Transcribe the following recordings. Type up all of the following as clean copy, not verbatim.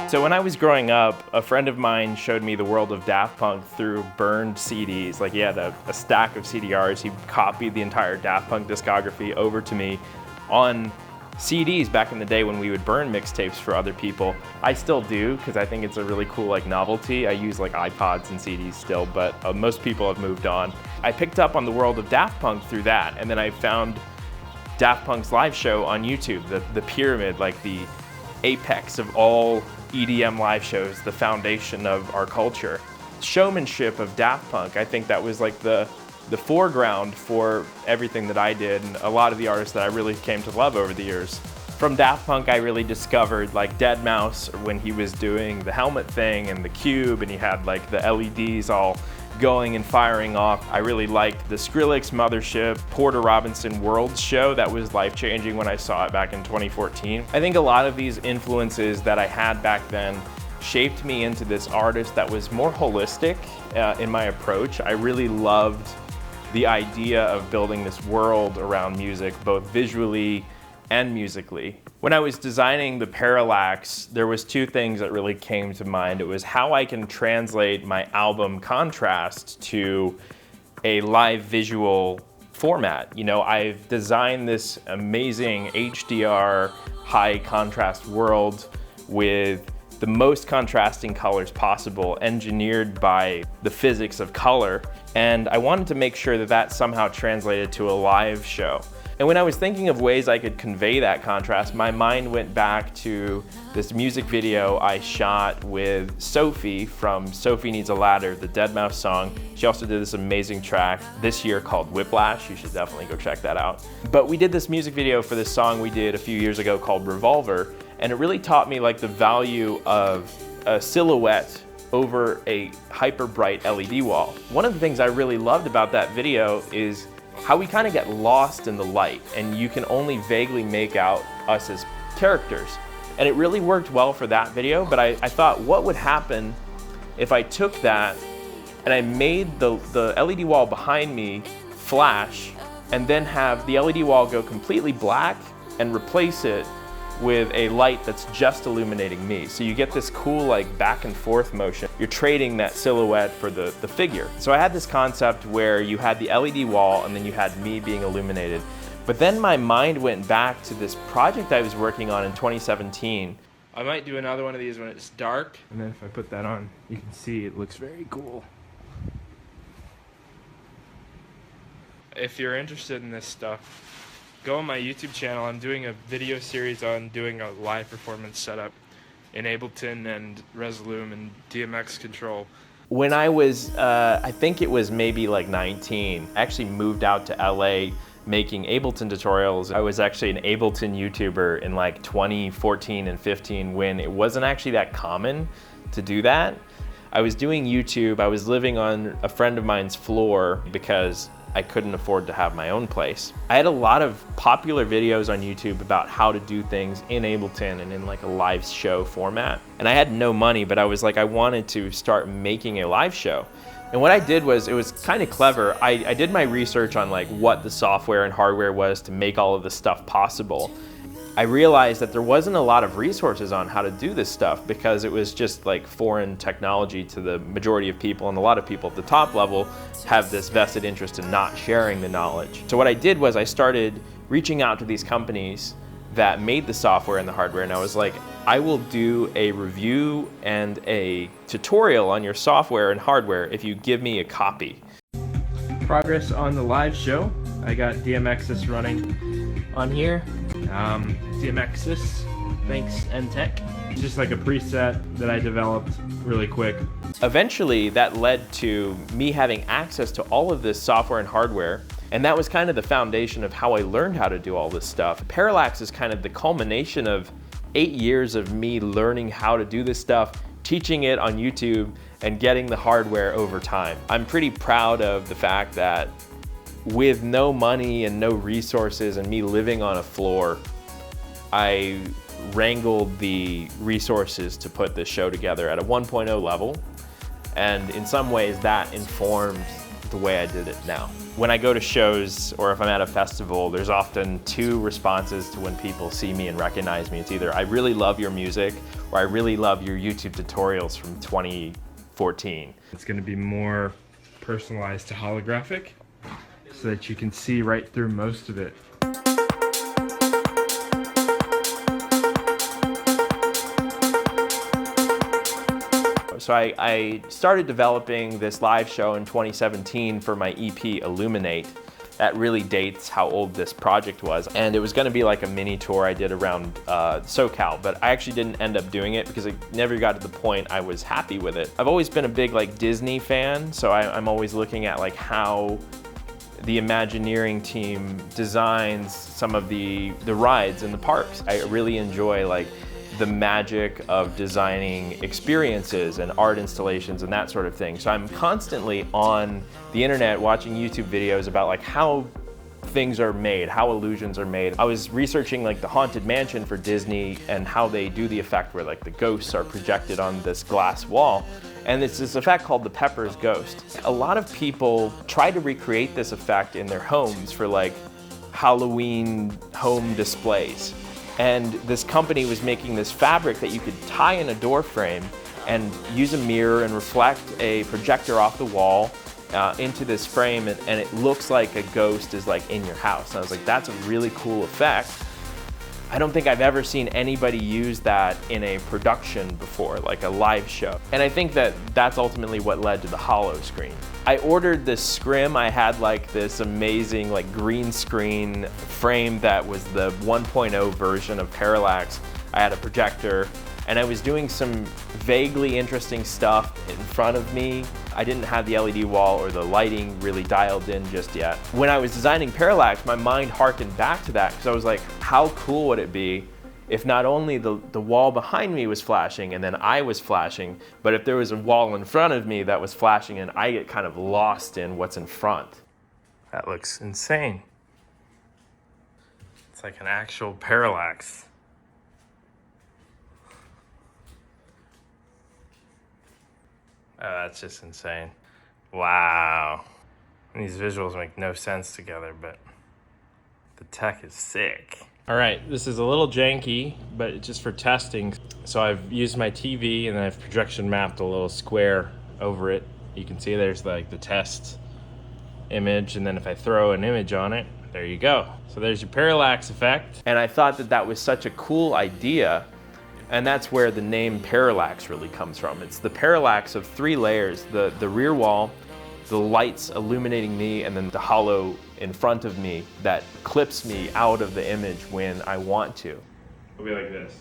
So when I was growing up, a friend of mine showed me the world of Daft Punk through burned CDs. Like he had a stack of CDRs. He copied the entire Daft Punk discography over to me on CDs back in the day when we would burn mixtapes for other people. I still do because I think it's a really cool like novelty. I use like iPods and CDs still, but most people have moved on. I picked up on the world of Daft Punk through that, and then I found Daft Punk's live show on YouTube, the pyramid, like the apex of all EDM live shows, the foundation of our culture. Showmanship of Daft Punk, I think that was like the foreground for everything that I did and a lot of the artists that I really came to love over the years. From Daft Punk, I really discovered like deadmau5 when he was doing the helmet thing and the cube, and he had like the LEDs all going and firing off. I really liked the Skrillex Mothership, Porter Robinson Worlds show. That was life-changing when I saw it back in 2014. I think a lot of these influences that I had back then shaped me into this artist that was more holistic in my approach. I really loved the idea of building this world around music, both visually and musically. When I was designing the PARALLAX, there was two things that really came to mind. It was how I can translate my album Contrast to a live visual format. You know, I've designed this amazing HDR high contrast world with the most contrasting colors possible, engineered by the physics of color. And I wanted to make sure that that somehow translated to a live show. And when I was thinking of ways I could convey that contrast, my mind went back to this music video I shot with Sophie from Sophie Needs a Ladder, the deadmau5 song. She also did this amazing track this year called Whiplash. You should definitely go check that out. But we did this music video for this song we did a few years ago called Revolver, and it really taught me like the value of a silhouette over a hyper bright LED wall. One of the things I really loved about that video is how we kind of get lost in the light, and you can only vaguely make out us as characters. And it really worked well for that video, but I thought, what would happen if I took that and I made the LED wall behind me flash, and then have the LED wall go completely black and replace it with a light that's just illuminating me. So you get this cool like back and forth motion. You're trading that silhouette for the figure. So I had this concept where you had the LED wall and then you had me being illuminated. But then my mind went back to this project I was working on in 2017. I might do another one of these when it's dark. And then if I put that on, you can see it looks very cool. If you're interested in this stuff, go on my YouTube channel. I'm doing a video series on doing a live performance setup in Ableton and Resolume and DMX Control. When I was, I think it was maybe like 19, I actually moved out to LA making Ableton tutorials. I was actually an Ableton YouTuber in like 2014 and 15 when it wasn't actually that common to do that. I was doing YouTube, I was living on a friend of mine's floor because I couldn't afford to have my own place. I had a lot of popular videos on YouTube about how to do things in Ableton and in like a live show format. And I had no money, but I was like, I wanted to start making a live show. And what I did was, it was kind of clever. I did my research on like what the software and hardware was to make all of this stuff possible. I realized that there wasn't a lot of resources on how to do this stuff because it was just like foreign technology to the majority of people, and a lot of people at the top level have this vested interest in not sharing the knowledge. So what I did was I started reaching out to these companies that made the software and the hardware, and I was like, I will do a review and a tutorial on your software and hardware if you give me a copy. Progress on the live show. I got DMXis running on here. DMXis, thanks NTech. It's just like a preset that I developed really quick. Eventually that led to me having access to all of this software and hardware, and that was kind of the foundation of how I learned how to do all this stuff. PARALLAX is kind of the culmination of 8 years of me learning how to do this stuff, teaching it on YouTube, and getting the hardware over time. I'm pretty proud of the fact that with no money and no resources and me living on a floor, I wrangled the resources to put this show together at a 1.0 level. And in some ways that informed the way I did it now. When I go to shows or if I'm at a festival, there's often two responses to when people see me and recognize me. It's either I really love your music or I really love your YouTube tutorials from 2014. It's going to be more personalized to holographic so that you can see right through most of it. So I started developing this live show in 2017 for my EP Illuminate. That really dates how old this project was. And it was gonna be like a mini tour I did around SoCal, but I actually didn't end up doing it because it never got to the point I was happy with it. I've always been a big like Disney fan, so I'm always looking at like how the Imagineering team designs some of the rides in the parks. I really enjoy like the magic of designing experiences and art installations and that sort of thing. So I'm constantly on the internet watching YouTube videos about like how things are made, how illusions are made. I was researching like the Haunted Mansion for Disney and how they do the effect where like the ghosts are projected on this glass wall. And it's this effect called the Pepper's Ghost. A lot of people try to recreate this effect in their homes for like Halloween home displays. And this company was making this fabric that you could tie in a door frame and use a mirror and reflect a projector off the wall into this frame, and it looks like a ghost is like in your house. And I was like, that's a really cool effect. I don't think I've ever seen anybody use that in a production before, like a live show. And I think that that's ultimately what led to the holo screen. I ordered this scrim. I had like this amazing like green screen frame that was the 1.0 version of PARALLAX. I had a projector and I was doing some vaguely interesting stuff in front of me. I didn't have the LED wall or the lighting really dialed in just yet. When I was designing PARALLAX, my mind harkened back to that because I was like, how cool would it be if not only the wall behind me was flashing and then I was flashing, but if there was a wall in front of me that was flashing and I get kind of lost in what's in front. That looks insane. It's like an actual PARALLAX. Oh, that's just insane. Wow. And these visuals make no sense together, but the tech is sick. All right, this is a little janky, but it's just for testing. So I've used my TV and then I've projection mapped a little square over it. You can see there's like the test image, and then if I throw an image on it, there you go. So there's your PARALLAX effect. And I thought that that was such a cool idea, and that's where the name PARALLAX really comes from. It's the parallax of three layers, the rear wall, the lights illuminating me, and then the holo in front of me that clips me out of the image when I want to. It'll be like this.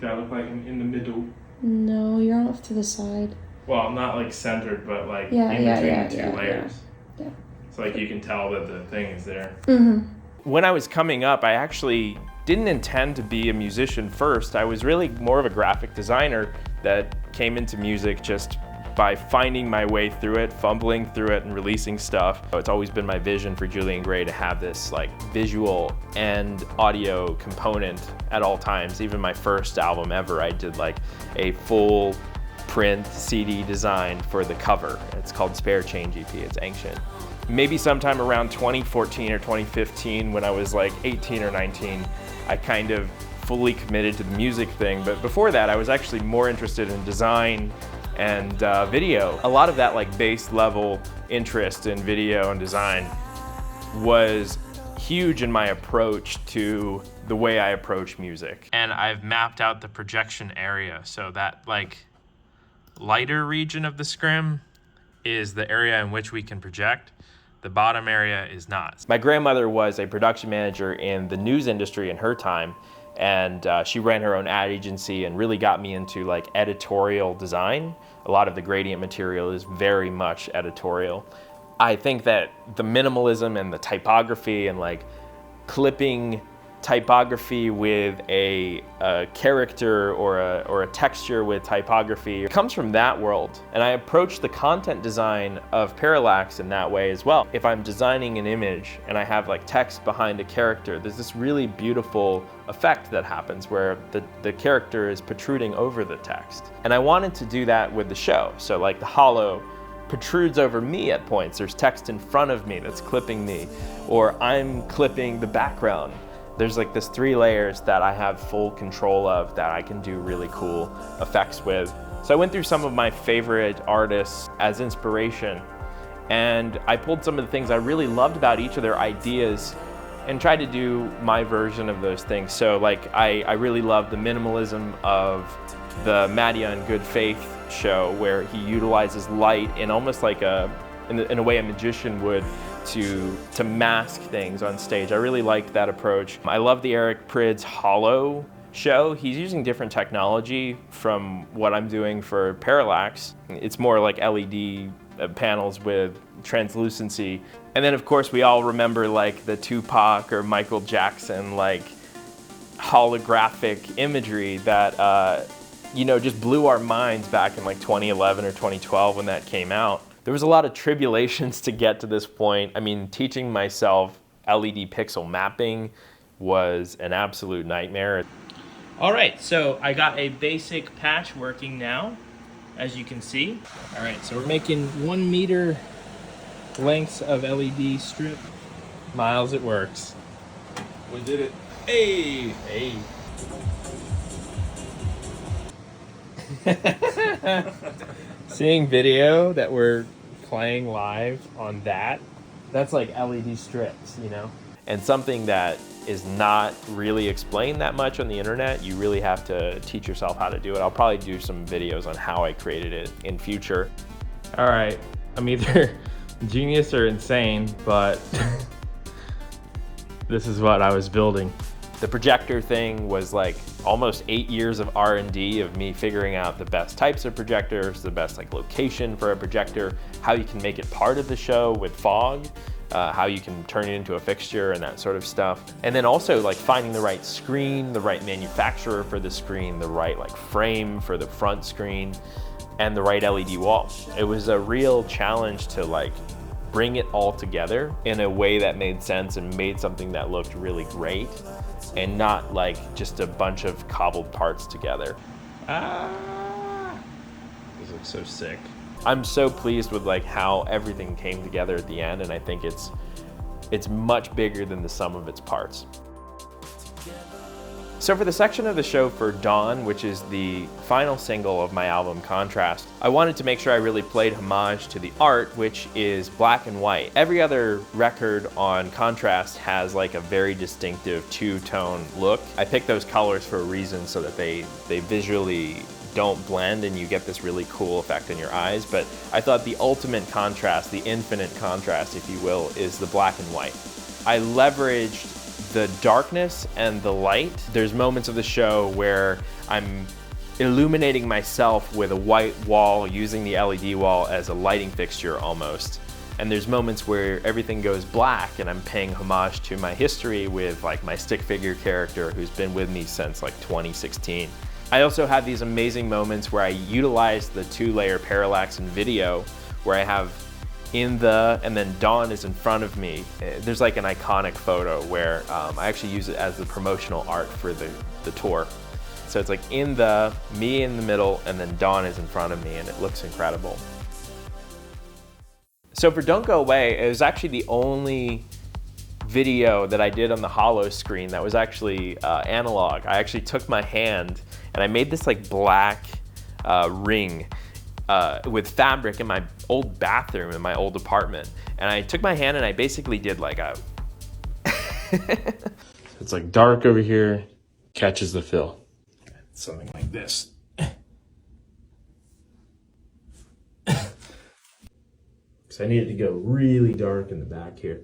Do I look like I'm in the middle? No, you're off to the side. Well, not like centered, but like in between two layers. Yeah. So like you can tell that the thing is there. Mm-hmm. When I was coming up, I actually didn't intend to be a musician first. I was really more of a graphic designer that came into music just by finding my way through it, fumbling through it, and releasing stuff. It's always been my vision for Julian Gray to have this like visual and audio component at all times. Even my first album ever, I did like a full print CD design for the cover. It's called Spare Change EP, it's ancient. Maybe sometime around 2014 or 2015 when I was like 18 or 19, I kind of fully committed to the music thing. But before that, I was actually more interested in design and video. A lot of that like base level interest in video and design was huge in my approach to the way I approach music. And I've mapped out the projection area so that like lighter region of the scrim is the area in which we can project. The bottom area is not. My grandmother was a production manager in the news industry in her time, and she ran her own ad agency and really got me into like editorial design. A lot of the gradient material is very much editorial. I think that the minimalism and the typography and like clipping typography with a character or a texture with typography comes from that world. And I approach the content design of PARALLAX in that way as well. If I'm designing an image and I have like text behind a character, there's this really beautiful effect that happens where the character is protruding over the text. And I wanted to do that with the show. So like the holo protrudes over me at points. There's text in front of me that's clipping me, or I'm clipping the background. There's like this 3 layers that I have full control of that I can do really cool effects with. So I went through some of my favorite artists as inspiration, and I pulled some of the things I really loved about each of their ideas and tried to do my version of those things. So like I really love the minimalism of the Madia and Good Faith show, where he utilizes light in almost like in a way a magician would to mask things on stage. I really liked that approach. I love the Eric Prydz Hollow show. He's using different technology from what I'm doing for PARALLAX. It's more like LED panels with translucency. And then of course we all remember like the Tupac or Michael Jackson like holographic imagery that you know, just blew our minds back in like 2011 or 2012 when that came out. There was a lot of tribulations to get to this point. I mean, teaching myself LED pixel mapping was an absolute nightmare. All right, so I got a basic patch working now, as you can see. All right, so we're making 1 meter lengths of LED strip. Miles, it works. We did it. Hey, hey. Seeing video that we're playing live on that's like LED strips, you know? And something that is not really explained that much on the internet, you really have to teach yourself how to do it. I'll probably do some videos on how I created it in future. All right, I'm either genius or insane, but this is what I was building. The projector thing was like almost 8 years of R&D of me figuring out the best types of projectors, the best like location for a projector, how you can make it part of the show with fog, how you can turn it into a fixture and that sort of stuff. And then also like finding the right screen, the right manufacturer for the screen, the right like frame for the front screen, and the right LED wall. It was a real challenge to like bring it all together in a way that made sense and made something that looked really great, and not like just a bunch of cobbled parts together. This looks so sick. I'm so pleased with like how everything came together at the end, and I think it's much bigger than the sum of its parts. So for the section of the show for Dawn, which is the final single of my album Contrast, I wanted to make sure I really played homage to the art, which is black and white. Every other record on Contrast has like a very distinctive two-tone look. I picked those colors for a reason, so that they visually don't blend and you get this really cool effect in your eyes. But I thought the ultimate contrast, the infinite contrast, if you will, is the black and white. I leveraged the darkness and the light. There's moments of the show where I'm illuminating myself with a white wall, using the LED wall as a lighting fixture almost. And there's moments where everything goes black and I'm paying homage to my history with like my stick figure character who's been with me since like 2016. I also have these amazing moments where I utilize the 2-layer parallax in video, where I have in the, and then Dawn is in front of me. There's like an iconic photo where I actually use it as the promotional art for the tour. So it's like in the, me in the middle, and then Dawn is in front of me, and it looks incredible. So for Don't Go Away, it was actually the only video that I did on the hollow screen that was actually analog. I actually took my hand and I made this like black ring with fabric in my old bathroom in my old apartment. And I took my hand and I basically did like a... It's like dark over here, catches the fill. Something like this. So I needed to go really dark in the back here.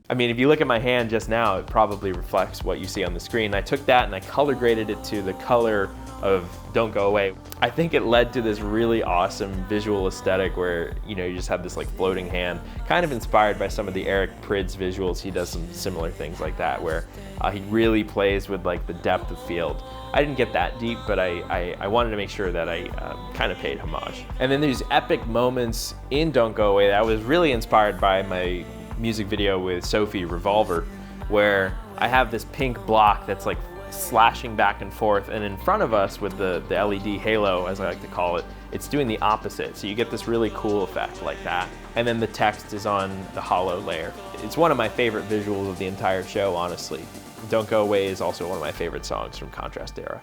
I mean, if you look at my hand just now, it probably reflects what you see on the screen. I took that and I color graded it to the color of Don't Go Away. I think it led to this really awesome visual aesthetic where, you know, you just have this like floating hand, kind of inspired by some of the Eric Prydz visuals. He does some similar things like that, where he really plays with like the depth of field. I didn't get that deep, but I wanted to make sure that I kind of paid homage. And then there's epic moments in Don't Go Away that I was really inspired by my music video with Sophie, Revolver, where I have this pink block that's like slashing back and forth, and in front of us with the LED halo, as I like to call it, it's doing the opposite. So you get this really cool effect like that. And then the text is on the hollow layer. It's one of my favorite visuals of the entire show, honestly. Don't Go Away is also one of my favorite songs from Contrast Era.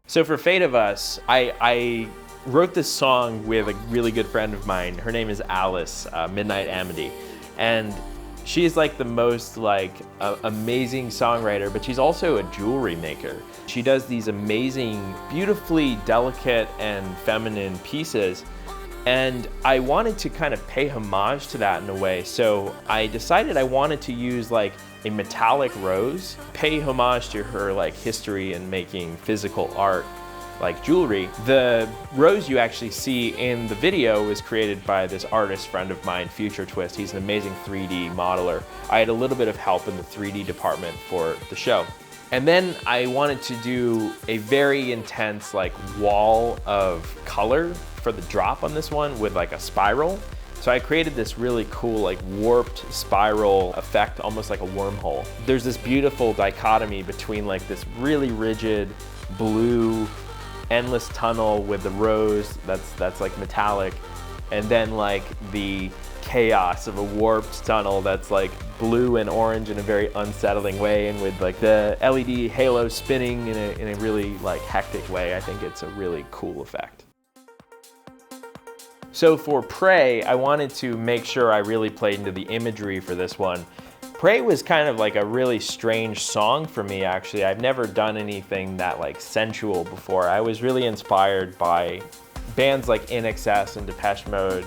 So for Fate of Us, I wrote this song with a really good friend of mine. Her name is Alice, Midnight Amity. And she's like the most amazing songwriter, but she's also a jewelry maker. She does these amazing, beautifully delicate and feminine pieces. And I wanted to kind of pay homage to that in a way. So I decided I wanted to use like a metallic rose, pay homage to her like history in making physical art like jewelry. The rose you actually see in the video was created by this artist friend of mine, Future Twist. He's an amazing 3D modeler. I had a little bit of help in the 3D department for the show. And then I wanted to do a very intense like wall of color for the drop on this one with like a spiral. So I created this really cool like warped spiral effect, almost like a wormhole. There's this beautiful dichotomy between like this really rigid blue endless tunnel with the rose that's like metallic, and then like the chaos of a warped tunnel that's like blue and orange in a very unsettling way, and with like the LED halo spinning in a really like hectic way. I think it's a really cool effect. So for Pray, I wanted to make sure I really played into the imagery for this one. Pray was kind of like a really strange song for me, actually. I've never done anything that like sensual before. I was really inspired by bands like INXS and Depeche Mode,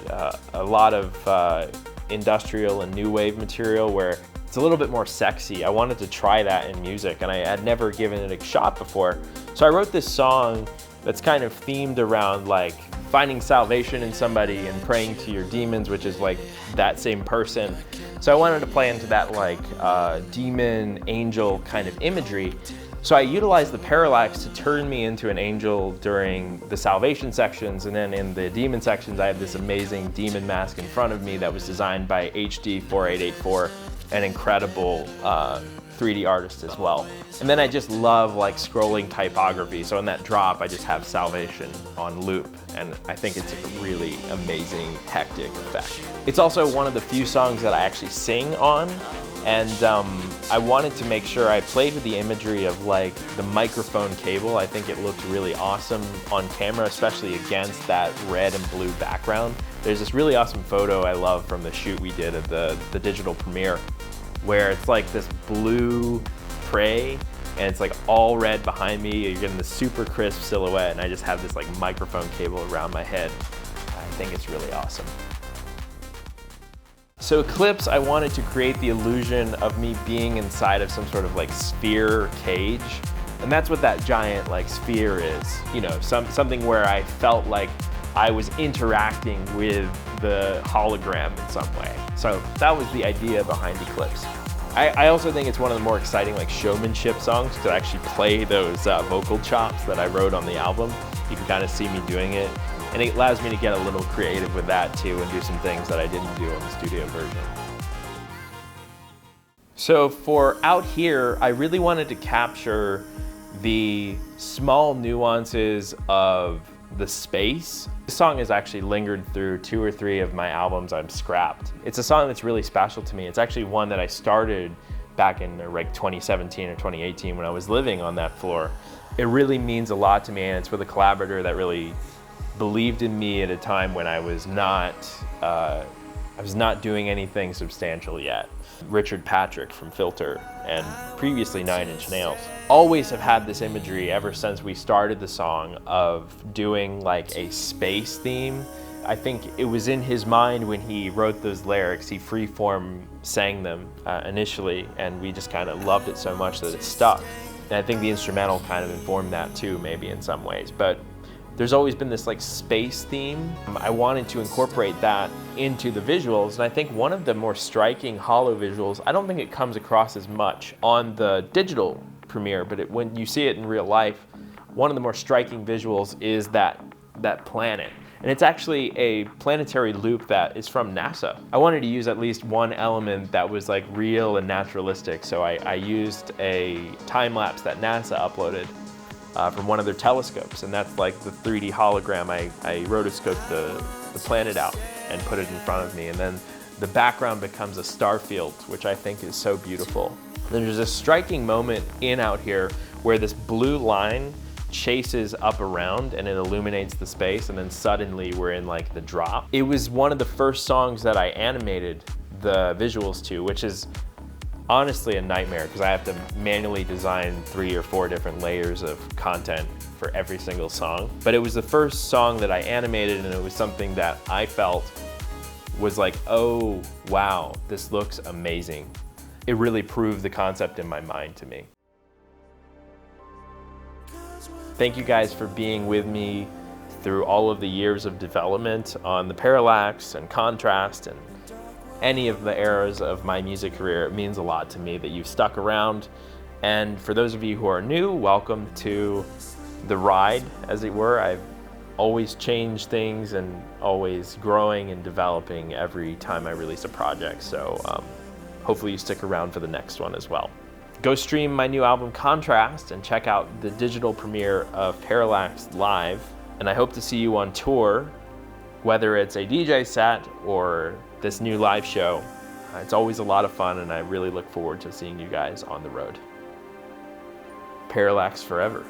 a lot of industrial and new wave material where it's a little bit more sexy. I wanted to try that in music, and I had never given it a shot before. So I wrote this song that's kind of themed around like finding salvation in somebody and praying to your demons, which is like that same person. So I wanted to play into that like demon, angel kind of imagery. So I utilized the parallax to turn me into an angel during the salvation sections, and then in the demon sections I have this amazing demon mask in front of me that was designed by HD4884, an incredible 3D artist as well. And then I just love like scrolling typography. So in that drop, I just have salvation on loop. And I think it's a really amazing, hectic effect. It's also one of the few songs that I actually sing on. And I wanted to make sure I played with the imagery of like the microphone cable. I think it looked really awesome on camera, especially against that red and blue background. There's this really awesome photo I love from the shoot we did at the digital premiere, where it's like this blue Pray, and it's like all red behind me. You're getting this super crisp silhouette, and I just have this like microphone cable around my head. I think it's really awesome. So Eclipse, I wanted to create the illusion of me being inside of some sort of like sphere cage. And that's what that giant like sphere is. You know, something where I felt like I was interacting with the hologram in some way. So that was the idea behind Eclipse. I also think it's one of the more exciting like showmanship songs to actually play those vocal chops that I wrote on the album. You can kind of see me doing it. And it allows me to get a little creative with that too and do some things that I didn't do on the studio version. So for Out Here, I really wanted to capture the small nuances of the space. The song has actually lingered through 2 or 3 of my albums I've scrapped. It's a song that's really special to me. It's actually one that I started back in like 2017 or 2018 when I was living on that floor. It really means a lot to me, and it's with a collaborator that really believed in me at a time when I was not doing anything substantial yet. Richard Patrick from Filter and previously 9 Inch Nails always have had this imagery ever since we started the song of doing like a space theme. I think it was in his mind when he wrote those lyrics. He freeform sang them initially, and we just kind of loved it so much that it stuck. And I think the instrumental kind of informed that too, maybe in some ways. But there's always been this like space theme. I wanted to incorporate that into the visuals, and I think one of the more striking hollow visuals, I don't think it comes across as much on the digital premiere, but when you see it in real life, one of the more striking visuals is that planet. And it's actually a planetary loop that is from NASA. I wanted to use at least one element that was like real and naturalistic, so I used a time lapse that NASA uploaded from one of their telescopes, and that's like the 3D hologram. I rotoscoped the planet out and put it in front of me, and then the background becomes a star field, which I think is so beautiful. There's a striking moment in Out Here where this blue line chases up around and it illuminates the space, and then suddenly we're in like the drop. It was one of the first songs that I animated the visuals to, which is honestly a nightmare because I have to manually design 3 or 4 different layers of content for every single song. But it was the first song that I animated, and it was something that I felt was like, oh wow, this looks amazing. It really proved the concept in my mind to me. Thank you guys for being with me through all of the years of development on the Parallax and Contrast and any of the eras of my music career. It means a lot to me that you've stuck around. And for those of you who are new, welcome to the ride, as it were. I've always changed things and always growing and developing every time I release a project. So hopefully you stick around for the next one as well. Go stream my new album Contrast and check out the digital premiere of Parallax Live. And I hope to see you on tour, whether it's a DJ set or this new live show. It's always a lot of fun, and I really look forward to seeing you guys on the road. Parallax forever.